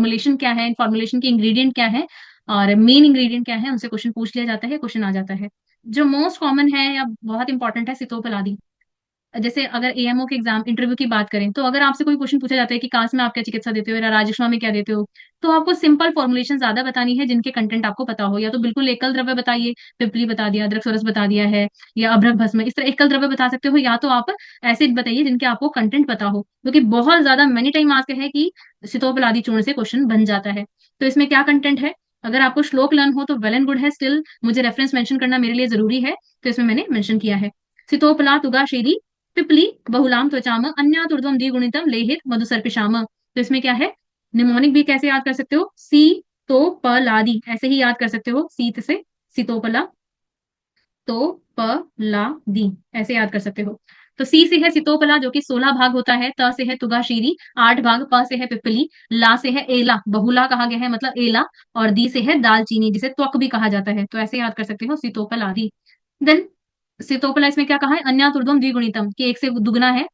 Formulation क्या है, formulation के इंग्रेडिएंट क्या है और मेन इंग्रेडिएंट क्या है, उनसे क्वेश्चन पूछ लिया जाता है, क्वेश्चन आ जाता है। जो मोस्ट कॉमन है या बहुत इंपॉर्टेंट है, सितोपलादी। जैसे अगर एएमओ के एग्जाम इंटरव्यू की बात करें, तो अगर आपसे कोई क्वेश्चन पूछा जाता है कि कास्ट में आप क्या चिकित्सा देते हो या राजस्व में क्या देते हो, तो आपको सिंपल फॉर्मुलेशन ज्यादा बतानी है जिनके कंटेंट आपको पता हो। या तो बिल्कुल एकल द्रव्य बताइए, पिपली बता दिया, अदरक बता दिया है, या अभ्रक भस्म, इस तरह एकल द्रव्य बता सकते हो। या तो आप एसिड बताइए जिनके आपको कंटेंट पता हो, क्योंकि बहुत ज्यादा मेनी टाइम आस्क है कि सितोपलादी चूर्ण से क्वेश्चन बन जाता है। तो इसमें क्या कंटेंट है, अगर आपको श्लोक लर्न हो तो वेल एंड गुड है, स्टिल मुझे रेफरेंस मेंशन करना मेरे लिए जरूरी है, तो इसमें मैंने मेंशन किया है। सितोपला तुगाशीरी पिपली बहुलाम त्वचाम अन्यातुर्ध्वम द्विगुणितम लेहित मधुसर्पिशाम। तो इसमें क्या है, निमोनिक भी कैसे याद कर सकते हो, सी तो पलादी, ऐसे ही याद कर सकते हो, सीत से सितोपला, तो प ला दी, ऐसे याद कर सकते हो। तो सी से है सितोपला जो कि 16 भाग होता है, त से है तुगाशीरी 8 भाग, प से है पिपली, ला से है एला, बहुला कहा गया है मतलब एला, और दी से है दालचीनी जिसे त्वक भी कहा जाता है। तो ऐसे याद कर सकते हो सितोपलादी। देन सितोपला इसमें क्या कहा है, अन्यातुर्ध्वम द्विगुणितम, कि एक से दुगना है।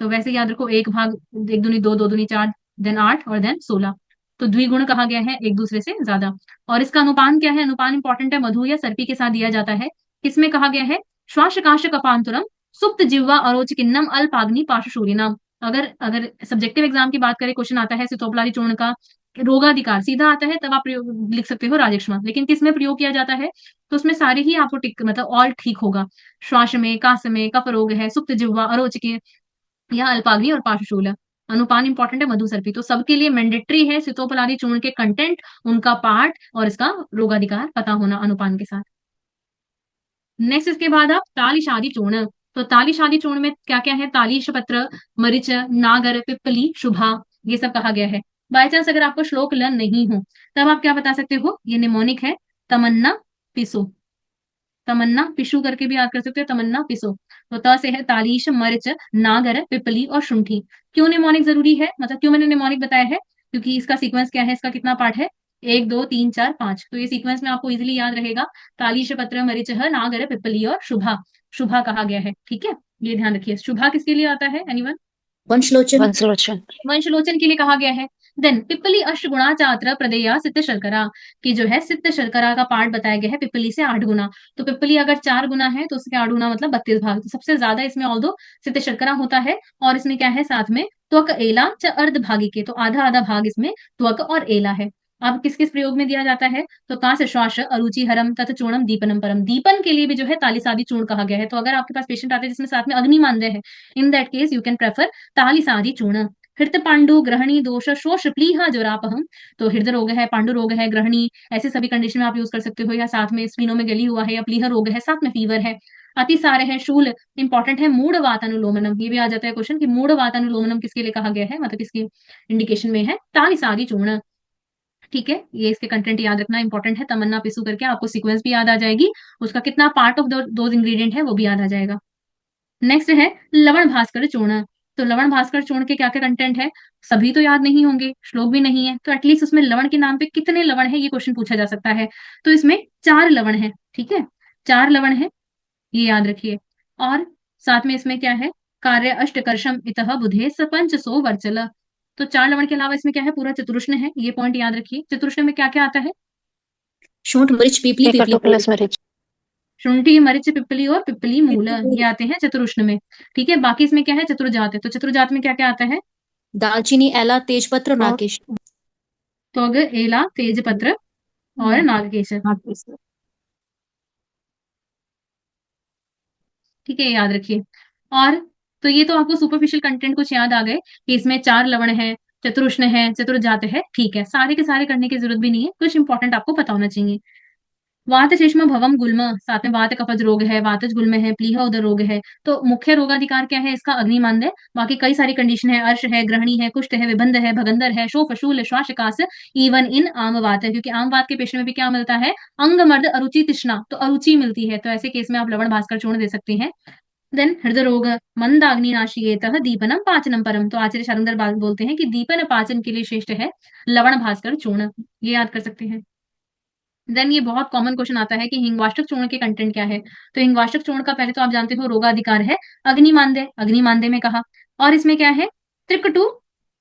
तो वैसे याद रखो, एक भाग, एक दूनी दो, दो दूनी चार, देन 8 और देन 16। तो द्विगुण कहा गया है, एक दूसरे से ज्यादा। और इसका अनुपान क्या है, अनुपान इंपॉर्टेंट है, मधु या सर्पी के साथ दिया जाता है। किसमें कहा गया है, श्वास काश कपांतुरम सुप्त जिह्वा अरोच किन्नम अल्पाग्नि पाशशूलिनाम। अगर अगर सब्जेक्टिव एग्जाम की बात करें, क्वेश्चन आता है सितोपलादी चूर्ण का रोगाधिकार सीधा आता है, तब आप प्रयोग लिख सकते हो राजक्ष्मा, लेकिन किस में प्रयोग किया जाता है, तो उसमें सारे ही आपको टिक मतलब ऑल ठीक होगा। श्वास में, कास में, कफ रोग है, सुप्त जिह्वा, अरोचकी या अल्पाग्नि और पार्श्वशूल। अनुपान इंपॉर्टेंट है, मधुसर्पी। तो सबके लिए मैंडेटरी है सितोपलादी चूर्ण के कंटेंट, उनका पार्ट और इसका रोगाधिकार पता होना अनुपान के साथ। नेक्स्ट इसके बाद आप तालिशादी चूर्ण। तो तालिशादी चूर्ण में क्या क्या है, तालीश पत्र, मरीच, नागर, पिपली, शुभा, ये सब कहा गया है। बाय चांस अगर आपको श्लोक लर्न नहीं हो, तब आप क्या बता सकते हो, ये निमोनिक है, तमन्ना पिसो, तमन्ना पिशु करके भी याद कर सकते हो, तमन्ना पिसो। तो त से है तालीश, मर्च, नागर, पिपली और शुंठी। क्यों निमोनिक जरूरी है, मतलब क्यों मैंने निमोनिक बताया है, क्योंकि इसका सीक्वेंस क्या है, इसका कितना पार्ट है, 1 2 3 4 5। तो ये सीक्वेंस में आपको इजिली याद रहेगा, तालीश पत्र मरिच नागर पिपली और शुभा, शुभा कहा गया है, ठीक है। ये ध्यान रखिए, शुभा किसके लिए आता है, एनीवन, वंशलोचन। वंशलोचन। वंशलोचन के लिए कहा गया है। देन पिपली अष्टगुणा चात्र प्रदेया सिद्ध शर्करा, की जो है सिद्ध शर्करा का पार्ट बताया गया है पिपली से 8 गुना। तो पिपली अगर 4 गुना है तो उसके 8 गुना मतलब 32 भाग। तो सबसे ज्यादा इसमें ऑल्दो सिद्ध शर्करा होता है। और इसमें क्या है साथ में, त्वक एला च अर्ध भागी के, तो आधा आधा भाग इसमें त्वक और एला है। अब किस किस प्रयोग में दिया जाता है, तो कांस श्वास अरुचि हरम तथ चूर्णम दीपनम परम, दीपन के लिए भी जो है तालिसादी चूर्ण कहा गया है। तो अगर आपके पास पेशेंट आते हैं जिसमें साथ में अग्निमांद्य है, in that case you can prefer Talisadi चूर्ण। हृत पांडु ग्रहणी दोष शोष प्लीहा जोरापहम, तो हृदय रोग है, पांडु रोग है, ग्रहणी, ऐसे सभी कंडीशन में आप यूज कर सकते हो। या साथ में स्पिनो में गली हुआ है, या प्लीहा रोग है, साथ में फीवर है, अतिसार है, शूल इंपॉर्टेंट है, मूड वातानुलोमनम, ये भी आ जाता है क्वेश्चन कि मूड वातानुलोमनम किसके लिए कहा गया है, मतलब किसकी इंडिकेशन में है, तालिसादी चूर्ण, ठीक है। ये इसके कंटेंट याद रखना इंपॉर्टेंट है, तमन्ना पिसू करके आपको सीक्वेंस भी याद आ जाएगी, उसका कितना पार्ट ऑफ दोज इंग्रेडिएंट है वो भी याद आ जाएगा। नेक्स्ट है लवण भास्कर चूर्ण। तो लवण भास्कर चूर्ण के क्या क्या कंटेंट है, सभी तो याद नहीं होंगे, श्लोक भी नहीं है, तो एटलीस्ट उसमें लवण के नाम पे कितने लवण है ये क्वेश्चन पूछा जा सकता है। तो इसमें 4 लवण है, ठीक है, 4 लवण है, ये याद रखिए। और साथ में इसमें क्या है, कार्य अष्टकर्षम इतः बुधे सपंच सो वर्चल। तो 4 लवण के अलावा इसमें क्या है, पूरा चतुरुष्ण है, ये पॉइंट याद रखिए। चतुरुष्ण में क्या क्या आता है, शोंठ मरीच पीपली पीपली मूल। हेपाटोप्लस मरीज। शुंठी, मरीच, पिपली और पिपली मूल, ये आते हैं चतुरुष्ण में, ठीक है। बाकी इसमें क्या है, चतुर्जात है। तो चतुर्जात में क्या क्या आता है, दालचीनी, एला, तेजपत्र, तो नागकेश। त्वग, एला, तेजपत्र और नागकेसर, ठीक है, ये याद रखिए। और तो ये तो आपको सुपरफिशियल कंटेंट कुछ याद आ गए कि इसमें 4 लवण है, चतुरुष्ण है, चतुर्जात है, ठीक है। सारे के सारे करने की जरूरत भी नहीं है, कुछ इंपॉर्टेंट आपको पता होना चाहिए। वात चेष्मा भवम गुल्म, साथ में वात कफज रोग है, वातज गुल्म है, प्लीहा उदर रोग है। तो मुख्य रोगाधिकार क्या है इसका, अग्निमांद है। बाकी कई सारी कंडीशन है, अर्श है, ग्रहणी है, कुष्ठ है, विबंध है, भगंदर है, शोफ शूल श्वासकास, इवन इन आम वात है, क्योंकि आम वात के पेशेंट में भी क्या मिलता है, अंग मर्द अरुचि तृष्णा, तो अरुचि मिलती है। तो ऐसे केस में आप लवण भास्कर चूर्ण दे सकते हैं। देन हृदय रोग, मंदाग्निनाशियेतः दीपनम पाचनम परम, तो आचार्य शारंगर बोलते हैं कि दीपन पाचन के लिए श्रेष्ठ है लवण भास्कर चूर्ण, ये याद कर सकते हैं। देन ये बहुत कॉमन क्वेश्चन आता है कि हिंगवाष्टक चूर्ण के कंटेंट क्या है। तो हिंगवाष्टक चूर्ण का पहले तो आप जानते हो रोगाधिकार है, अग्निमांद्य, अग्निमांद्य में कहा। और इसमें क्या है, त्रिकटु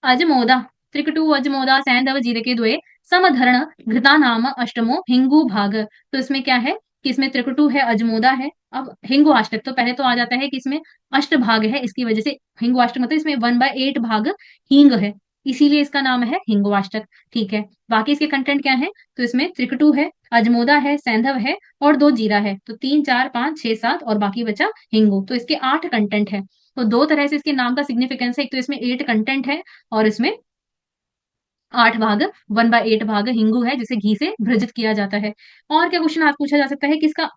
अजमोदा, त्रिकटु अजमोदा सैंधव जीरके द्वे समधरण घृता नाम अष्टमो हिंगू भाग। तो इसमें क्या है कि इसमें त्रिकटु है, अजमोदा है, अब हिंगु अष्टक तो पहले तो आ जाता है कि इसमें अष्ट भाग है, इसकी वजह से हिंगु अष्टक मतलब इसमें 1/8 भाग हींग है, इसीलिए इसका नाम है हिंगु अष्टक। ठीक है, बाकी इसके कंटेंट क्या है, तो इसमें त्रिकटु है, अजमोदा है, सैंधव है और 2 जीरा है, तो 3 4 5 6 7 और बाकी बचा हिंगू, तो इसके 8 कंटेंट है। तो दो तरह से इसके नाम का सिग्निफिकेंस है, एक तो इसमें 8 कंटेंट है और इसमें 8 भाग 1/8 भाग हिंगू है जिसे घी से भ्रजित किया जाता है। और क्या क्वेश्चन आज पूछा जा सकता है कि इसका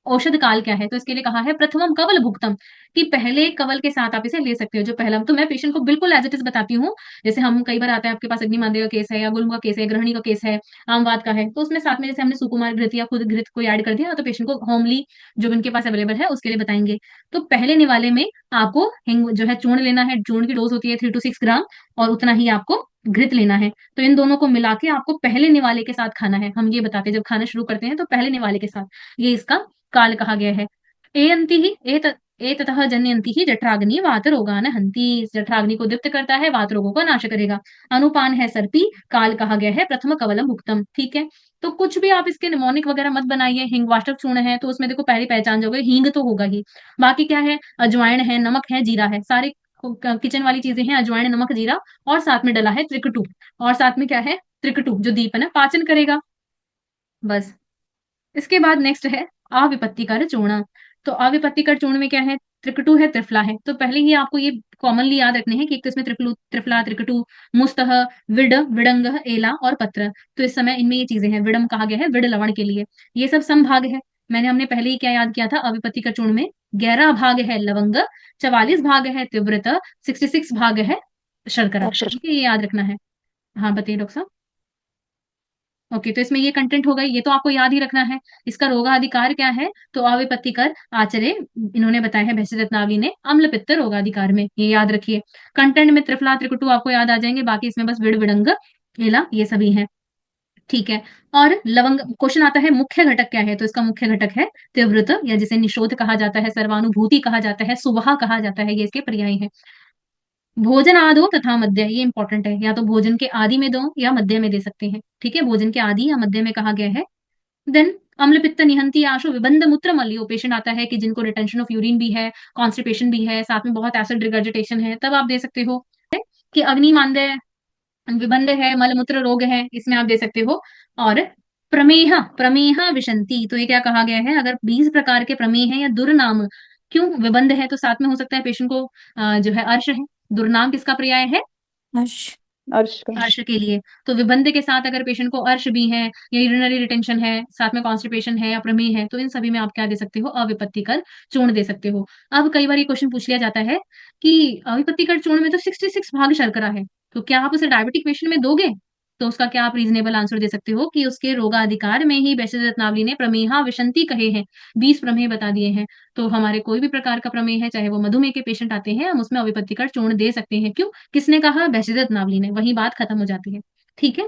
औषध काल क्या है, तो इसके लिए कहा है प्रथमम कवल भुक्तम, कि पहले कवल के साथ आप इसे ले सकते हो। जो पहला, तो मैं पेशेंट को बिल्कुल एज इट इज बताती हूँ, जैसे हम कई बार आता है आपके पास अग्निमांद्य का केस है या गुल्म का केस है, ग्रहणी का केस है, आमवात का है, तो उसमें साथ में जैसे हमने सुकुमार घृत या खुद घृत को ऐड कर दिया, तो पेशेंट को होमली जो उनके पास अवेलेबल है उसके लिए बताएंगे। तो पहले निवाले में आपको हिंग जो है चूर्ण लेना है, चूर्ण की डोज होती है 3 to 6 ग्राम, और उतना ही आपको घृत लेना है। तो इन दोनों को मिला के आपको पहले निवाले के साथ खाना है। हम ये बताते हैं जब खाना शुरू करते हैं तो पहले निवाले के साथ, ये इसका काल कहा गया है। एयंति ही एततः जनयंति ही जठराग्नि वात रोगान हंति, जठराग्नि को दीप्त करता है, वात रोगों को नाश करेगा। अनुपान है सर्पी, काल कहा गया है प्रथम कवलम भुक्तम। ठीक है, तो कुछ भी आप इसके निमोनिक वगैरह मत बनाइए, हिंग वाष्टक चूर्ण है तो उसमें देखो पहली पहचान जाओगे, हींग तो होगा ही, बाकी क्या है, अजवाइन है, नमक है, जीरा है, सारे किचन वाली चीजें हैं, अजवाइन नमक जीरा, और साथ में डला है त्रिकटु, और साथ में क्या है, त्रिकटु जो दीपन है पाचन करेगा, बस। इसके बाद नेक्स्ट है अविपत्तिकर चूर्ण। तो अविपत्तिकर चूर्ण में क्या है, त्रिकटु है, त्रिफला है, तो पहले ही आपको ये कॉमनली याद रखने हैं कि एक तो इसमें त्रिफला, त्रिकटु, मुस्तह, विड, विडंग, एला और पत्र। तो इस समय इनमें ये चीजें हैं, विडम कहा गया है विड लवण के लिए, ये सब समभाग है। हमने पहले ही क्या याद किया था, अविपत्तिकर चूर्ण में 11 भाग है लवंग, 44 भाग है तीव्रत, 66 भाग है शर्करा। ठीक है, ये याद रखना है। हाँ बताइए डॉक्टर साहब। ओके, तो इसमें ये कंटेंट हो गई, ये तो आपको याद ही रखना है। इसका रोगाधिकार क्या है, तो अविपत्तिकर आचर्य इन्होंने बताया है भैंसी रत्नावली ने, अम्ल पित्त रोगाधिकार में, ये याद रखिए। कंटेंट में त्रिफला त्रिकुटु आपको याद आ जाएंगे, बाकी इसमें बस विड़ विडंग एला ये सभी हैं। ठीक है, और लवंग क्वेश्चन आता है मुख्य घटक क्या है, तो इसका मुख्य घटक है तीव्रत, या जिसे निशोध कहा जाता है, सर्वानुभूति कहा जाता है, सुवहा कहा जाता है, ये इसके पर्याय है। भोजन आदो तथा मध्य, ये इंपॉर्टेंट है, या तो भोजन के आदि में दो या मध्य में दे सकते हैं। ठीक है, भोजन के आदि या मध्य में कहा गया है। देन अम्ल पित्त निहंती आशु विबंध मूत्र मलियो, पेशेंट आता है कि जिनको रिटेंशन ऑफ यूरिन भी है, कॉन्स्टिपेशन भी है, साथ में बहुत एसिड रिगर्जिटेशन है, तब आप दे सकते हो। कि अग्नि मांद्य विबंध है, मलमूत्र रोग है, इसमें आप दे सकते हो। और प्रमेह प्रमेह विशंति, तो ये क्या कहा गया है, अगर 20 प्रकार के प्रमेह है या दुर्नाम, क्यों विबंध है तो साथ में हो सकता है पेशेंट को जो है अर्श है, दुर्नाम किसका पर्याय है, हर्ष अर्श का। अर्श के लिए। तो विबंध के साथ अगर पेशेंट को अर्श भी है या यूरिनरी रिटेंशन है, साथ में कॉन्स्टिपेशन है या प्रमेह है, तो इन सभी में आप क्या दे सकते हो, अविपत्तिकर चूर्ण दे सकते हो। अब कई बार ये क्वेश्चन पूछ लिया जाता है कि अविपत्तिकर चूर्ण में तो 66 भाग शर्करा है, तो क्या आप उसे डायबिटिक पेशेंट में दोगे, तो उसका क्या आप रीजनेबल आंसर दे सकते हो कि उसके रोगाधिकार में ही वैसे रत्नावली ने प्रमेहा विशंति कहे हैं, 20 प्रमेह बता दिए हैं। तो हमारे कोई भी प्रकार का प्रमेह है, चाहे वो मधुमेह के पेशेंट आते हैं, हम उसमें अविपत्तिकर चूर्ण दे सकते हैं। क्यों, किसने कहा, बैशिदत नावली ने, वही बात खत्म हो जाती है। ठीक है,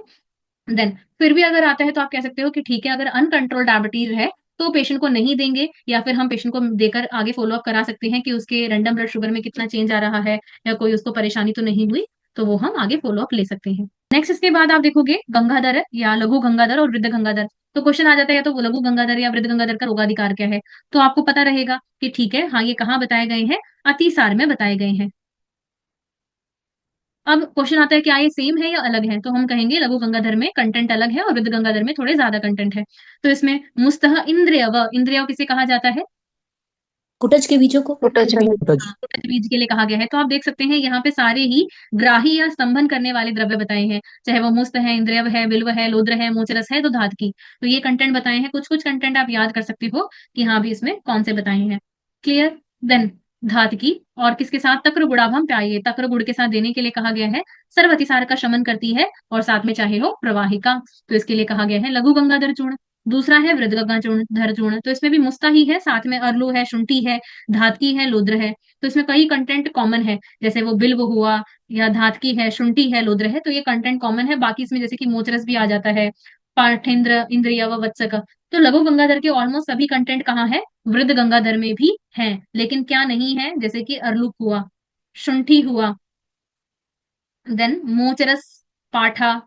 देन फिर भी अगर आता है तो आप कह सकते हो कि ठीक है, अगर अनकंट्रोल डायबिटीज है तो पेशेंट को नहीं देंगे, या फिर हम पेशेंट को देकर आगे फॉलो अप करा सकते हैं कि उसके रैंडम ब्लड शुगर में कितना चेंज आ रहा है, या कोई उसको परेशानी तो नहीं हुई, तो वो हम आगे फॉलो अप ले सकते हैं। नेक्स्ट इसके बाद आप देखोगे गंगाधर या लघु गंगाधर और वृद्ध गंगाधर। तो क्वेश्चन आ जाता है, या तो वो लघु गंगाधर या वृद्ध गंगाधर का रोगाधिकार क्या है, तो आपको पता रहेगा कि ठीक है, हाँ ये कहाँ बताए गए हैं, अतिसार में बताए गए हैं। अब क्वेश्चन आता है क्या ये सेम है या अलग है, तो हम कहेंगे लघु गंगाधर में कंटेंट अलग है और वृद्ध गंगाधर में थोड़े ज्यादा कंटेंट है। तो इसमें मुस्तह इंद्रियव, इंद्रियव किसे कहा जाता है, कुटज के बीजों को। कुटज में। कुटज। हाँ, कुटज बीज के लिए कहा गया है। तो आप देख सकते हैं यहाँ पे सारे ही ग्राही या स्तंभन करने वाले द्रव्य बताए हैं, चाहे वो मुस्त है, इंद्रियव है, बिल्व है, लोद्र है, मोचरस है, तो धात की। तो ये कंटेंट बताए हैं, कुछ कुछ कंटेंट आप याद कर सकते हो कि हाँ भी इसमें कौन से बताए हैं। क्लियर, देन धात की, और किसके साथ, तक्र गुड़ाभम प्याये, तक्र गुड़ के साथ देने के लिए कहा गया है। सर्व अतिसार का शमन करती है, और साथ में चाहे हो प्रवाहिका, तो इसके लिए कहा गया है लघु गंगाधर चूर्ण। दूसरा है वृद्ध गंगाधर चूर्ण, तो इसमें भी मुस्ता ही है, साथ में अरलू है, शुंठी है, धातकी है, लोद्र है। तो इसमें कई कंटेंट कॉमन है, जैसे वो बिल्व हुआ, या धातकी है, शुंठी है, लोद्र है, तो ये कंटेंट कॉमन है। बाकी इसमें जैसे कि मोचरस भी आ जाता है, पाठेंद्र, इंद्रिय व वत्सक। तो लघु गंगाधर के ऑलमोस्ट सभी कंटेंट कहाँ है, वृद्ध गंगाधर में भी है, लेकिन क्या नहीं है, जैसे कि अर्लुक हुआ, शुंठी हुआ, देन मोचरस पाठा,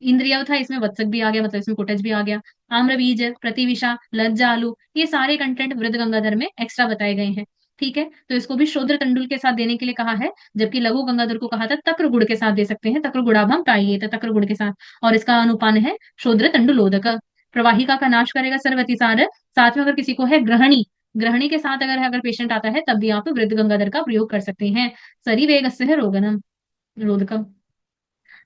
इंद्रिय था, इसमें वत्सक भी आ गया, मतलब इसमें कुटज भी आ गया। आम्र बीज, प्रतिविषा, लज्जालु, ये सारे कंटेंट वृद्ध गंगाधर में एक्स्ट्रा बताए गए हैं। ठीक है, तो इसको भी शूद्र तंडुल के साथ देने के लिए कहा है, जबकि लघु गंगाधर को कहा था तक्र गुड़ के साथ दे सकते हैं, तक्र गुड़ अब हम पाइए तो तक्र गुड़ के साथ। और इसका अनुपान है शूद्र तंडुलोदक। प्रवाहिका का नाश करेगा सर्वतिसार। साथ में अगर किसी को है ग्रहणी, ग्रहणी के साथ अगर पेशेंट आता है तब भी आप वृद्ध गंगाधर का प्रयोग कर सकते हैं। सरिवेग है रोगनम, रोधकम।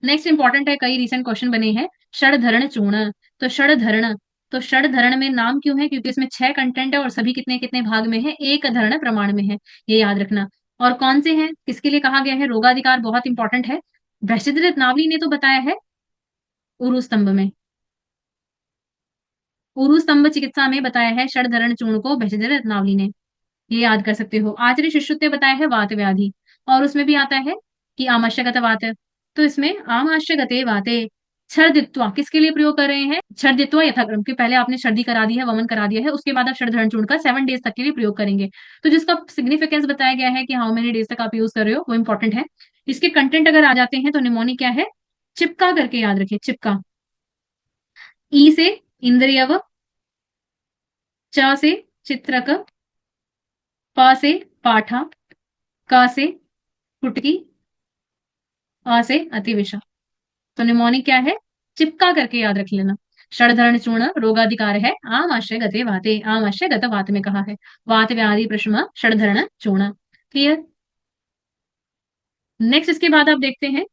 नेक्स्ट इंपॉर्टेंट है, कई रिसेंट क्वेश्चन बने हैं। षडधरण चूर्ण, तो षडधरण, तो षडधरण में नाम क्यों है, क्योंकि इसमें 6 कंटेंट है और सभी कितने कितने भाग में है, एक धरण प्रमाण में है, ये याद रखना। और कौन से हैं, किसके लिए कहा गया है, रोगाधिकार बहुत इंपॉर्टेंट है। वैश्यदेव रत्नावली ने तो बताया है उरु स्तंभ में, उरु स्तंभ चिकित्सा में बताया है षडधरण चूर्ण को वैश्यदेव रत्नावली ने, ये याद कर सकते हो। आचार्य शिष्युत्व बताया है वात व्याधि, और उसमें भी आता है कि आमाशयगत वात, तो इसमें आमाशयगते वाते। छर्दित्वा किसके लिए प्रयोग कर रहे हैं, छर्दित्वा यथाक्रम, कि पहले आपने सर्दी करा दी है, वमन करा दिया है, उसके बाद आप षडधरण चूर्ण का 7 डेज तक के लिए प्रयोग करेंगे। तो जिसका सिग्निफिकेंस बताया गया है कि हाउ मेनी डेज तक आप यूज कर रहे हो, वो इंपॉर्टेंट है। इसके कंटेंट अगर आ जाते हैं तो निमोनिक क्या है, चिपका करके याद रखिए, चिपका। ई से इंद्रियव, च से चित्रक, प से पाठा, क से फुटकी, अ से अतिविषा। तो निमोनिक क्या है, चिपका करके याद रख लेना। षडधरण चूर्ण रोगाधिकार है, आम आश्रय गते वाते, आम आश्रय गत वात में कहा है। वात व्याधि प्रशम षडधरण चूर्ण। क्लियर। नेक्स्ट इसके बाद आप देखते हैं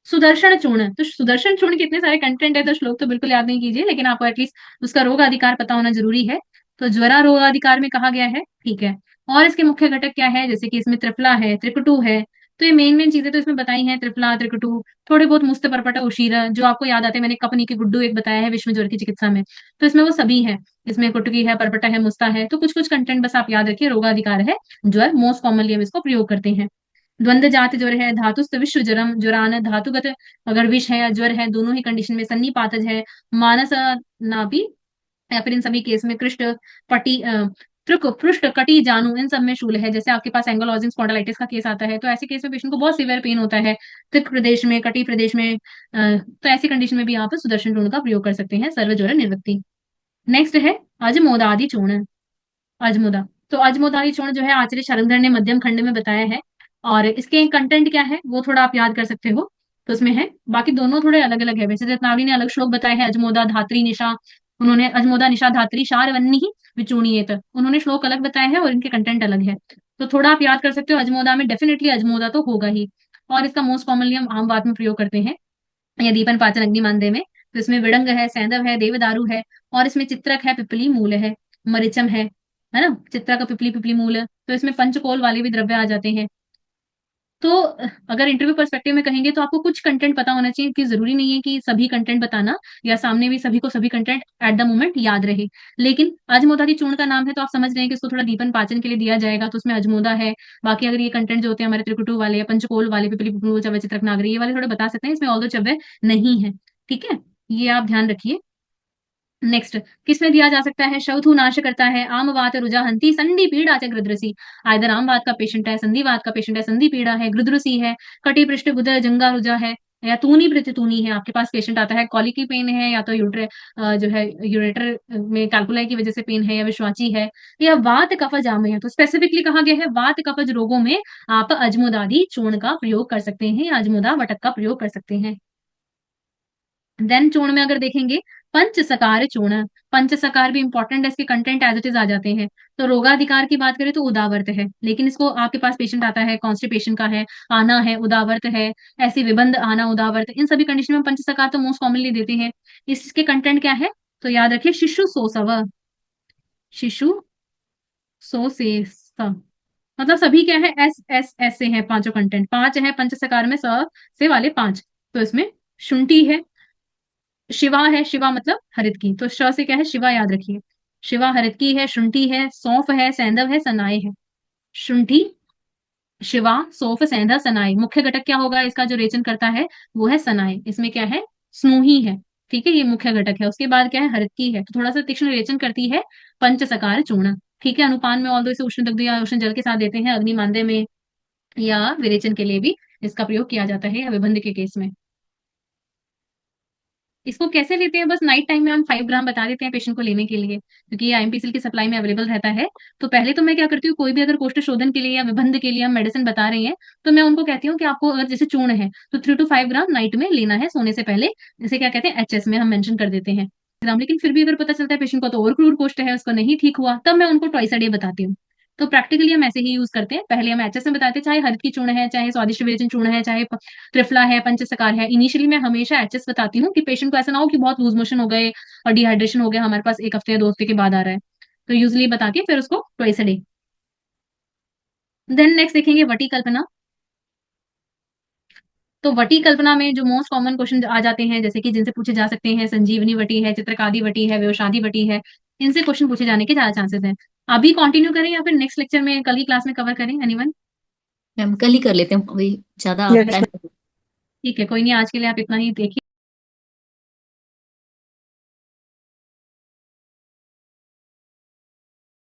सुदर्शन चूर्ण। तो सुदर्शन चूर्ण के इतने सारे कंटेंट है तो श्लोक तो बिल्कुल याद नहीं कीजिए, लेकिन आपको एटलीस्ट उसका रोग अधिकार पता होना जरूरी है। तो ज्वरा रोग अधिकार में कहा गया है, ठीक है। और इसके मुख्य घटक क्या है, जैसे कि इसमें त्रिफला है, त्रिकटु है, तो ये मेन मेन चीजें तो इसमें बताई हैं, त्रिफला, त्रिकटु, थोड़े बहुत मुस्त परपट उशीरा जो आपको याद आते हैं, मैंने कपनी की गुड्डू एक बताया है विश्व ज्वर की चिकित्सा में, तो इसमें वो सभी है। इसमें कुटकी है, परपटा है, मुस्ता है, तो कुछ कुछ कंटेंट बस आप याद रखिए। रोगाधिकार है ज्वर, मोस्ट कॉमनली हम इसको प्रयोग करते हैं। द्वंद्व जात ज्वर है, धातुस्थ विश्व ज्वरम, ज्वरान धातुगत अगर विष है या ज्वर है, दोनों ही कंडीशन में सन्निपातज है। मानस नाभि, या फिर इन सभी केस में कृष्ट, पटी, त्रुक, पृष्ठ, कटी, जानू, इन सब में शूल है। जैसे आपके पास एंगोलॉजिंग स्पॉन्डिलाइटिस का केस आता है, तो ऐसे केस में पेशेंट को बहुत सीवियर पेन होता है, त्रिक प्रदेश में, कटी प्रदेश में, तो ऐसी कंडीशन में भी आप सुदर्शन चूर्ण का प्रयोग कर सकते हैं, सर्व ज्वर निवृत्ति। नेक्स्ट है अजमोदादि चूर्ण, अजमुदा। तो अजमुदाई चूर्ण जो है आचार्य शरंधर ने मध्यम खंड में बताया है, और इसके कंटेंट क्या है वो थोड़ा आप याद कर सकते हो। तो इसमें है, बाकी दोनों थोड़े अलग अलग है, वैसे रत्नावली ने अलग श्लोक बताए हैं, अजमोदा धात्री निशा, उन्होंने अजमोदा निशा धात्री शार वन्नी ही विचूणियेत, उन्होंने श्लोक अलग बताए हैं और इनके कंटेंट अलग है। तो थोड़ा आप याद कर सकते हो, अजमोदा में डेफिनेटली अजमोदा तो होगा ही। और इसका मोस्ट कॉमनली हम आम बात में प्रयोग करते हैं, या दीपन पाचन अग्नि मानदेय में। तो इसमें विड़ंग है, सैंधव है, देवदारू है, और इसमें चित्रक है, पिपली मूल है, मरिचम है ना, चित्रक, पिपली, पिपली मूल। तो इसमें पंचकोल वाले भी द्रव्य आ जाते हैं। तो अगर इंटरव्यू पर्सपेक्टिव में कहेंगे तो आपको कुछ कंटेंट पता होना चाहिए, कि जरूरी नहीं है कि सभी कंटेंट बताना, या सामने भी सभी को सभी कंटेंट एट द मोमेंट याद रहे। लेकिन अजमोदा की चूर्ण का नाम है तो आप समझ रहे हैं कि इसको थोड़ा दीपन पाचन के लिए दिया जाएगा, तो उसमें अजमोदा है। बाकी अगर ये कंटेंट जो होते हैं हमारे त्रिकुटु वाले या पंचकोल वाले, पिपली, पिपलू, चव्य, चित्रक, नागरी, ये वाले थोड़े बता सकते हैं, इसमें ऑल्दो चव्य नहीं है। ठीक है, ये आप ध्यान रखिए। नेक्स्ट किसमें दिया जा सकता है, शौथु नाश करता है, आम वात रुजाहंती, संधि पीड़ा च गृद्रसी। आइदर आम वात का पेशेंट है, संधिवात का पेशेंट है, संधि पीड़ा है, गृद्रसी है, कटी पृष्ठ गुदर जंगा रुजा है, या तूनी प्रतितूनी है, आपके पास पेशेंट आता है कॉलिकी पेन है, या तो यूटर जो है यूरेटर में कैल्कुलाई की वजह से पेन है, या विश्वाची है, या वात कफज जाम है। तो स्पेसिफिकली कहा गया है वात कफज रोगों में आप अजमुदादि चूर्ण का प्रयोग कर सकते हैं, या अजमुदा वटक का प्रयोग कर सकते हैं। देन चूर्ण में अगर देखेंगे, पंच सकार चूर्ण, पंच सकार भी इंपॉर्टेंट है, इसके कंटेंट एज इट इज आ जाते हैं। तो रोगाधिकार की बात करें तो उदावर्त है, लेकिन इसको आपके पास पेशेंट आता है कॉन्स्टिपेशन का है, आना है, उदावर्त है, ऐसी विबंध आना, उदावर्त, इन सभी कंडीशन में पंच सकार तो मोस्ट कॉमनली देते हैं। इसके कंटेंट क्या है, तो याद रखिए शिशु सोसव, शिशु सो से स, मतलब सभी क्या है, एस एस एस से है, पांचों कंटेंट पांच है पंच सकार में, स से वाले पांच। तो इसमें शुंठी है, शिवा है, शिवा मतलब हरित की, तो श से क्या है, शिवा याद रखिए। शिवा हरित की है, शुंठी है, सौंफ है, सैंधव है, सनाए है। शुंठी, शिवा, सौंफ, सैंधव, सनाए। मुख्य घटक क्या होगा इसका जो रेचन करता है, वो है सनाए। इसमें क्या है, स्नूही है। ठीक है, ये मुख्य घटक है। उसके बाद क्या है, हरित की है, तो थोड़ा सा तीक्ष्ण रेचन करती है पंच सकार चूर्ण। ठीक है, अनुपान में ऑल्दो इसे उष्ण दग्ध या उष्ण जल के साथ देते हैं, अग्नि मानदेय में या विरेचन के लिए भी इसका प्रयोग किया जाता है, या विबंध के केस में। इसको कैसे लेते हैं, बस नाइट टाइम में हम 5 ग्राम बता देते हैं पेशेंट को लेने के लिए, क्योंकि ये आईएमपी की सप्लाई में अवेलेबल रहता है। तो पहले तो मैं क्या करती हूँ, कोई भी अगर कोष्ठशोधन के लिए या विबंध के लिए हम मेडिसिन बता रहे हैं, तो मैं उनको कहती हूँ कि आपको अगर जैसे चूर्ण है तो 3 to 5 ग्राम नाइट में लेना है सोने से पहले, जैसे क्या कहते हैं एचएस में हम मेंशन कर देते हैं ग्राम। लेकिन फिर भी अगर पता चलता है पेशेंट को तो और क्रूर कोष्ठ है, उसको नहीं ठीक हुआ, तब मैं उनको ट्वाइस अ डे बताती हूँ। तो प्रैक्टिकली हम ऐसे ही यूज करते हैं, पहले हम एचएस में बताते हैं, चाहे हरित की चूर्ण है, चाहे स्वादिष्ट व्यंजन चूर्ण है, चाहे त्रिफला है, पंचसकार है। इनिशियली मैं हमेशा एचएस बताती हूँ कि पेशेंट को ऐसा ना हो कि बहुत लूज मोशन हो गए और डिहाइड्रेशन हो गया हमारे पास 1 हफ्ते या 2 हफ्ते के बाद आ रहा है। तो यूजली बता के फिर उसको twice a day. Then next देखेंगे वटी कल्पना। तो वटी कल्पना में जो मोस्ट कॉमन क्वेश्चन आ जाते हैं, जैसे कि जिनसे पूछे जा सकते हैं, संजीवनी वटी है, चित्रकादी वटी है, व्यवसादी वटी है, इनसे क्वेश्चन पूछे जाने के ज्यादा चांसेस हैं। अभी कंटिन्यू करें या फिर नेक्स्ट लेक्चर में कल की क्लास में कवर करें, एनीवन? मैम कल ही कर लेते हैं, अभी ज्यादा यस। टाइम। ठीक है, कोई नहीं, आज के लिए आप इतना ही देखिए।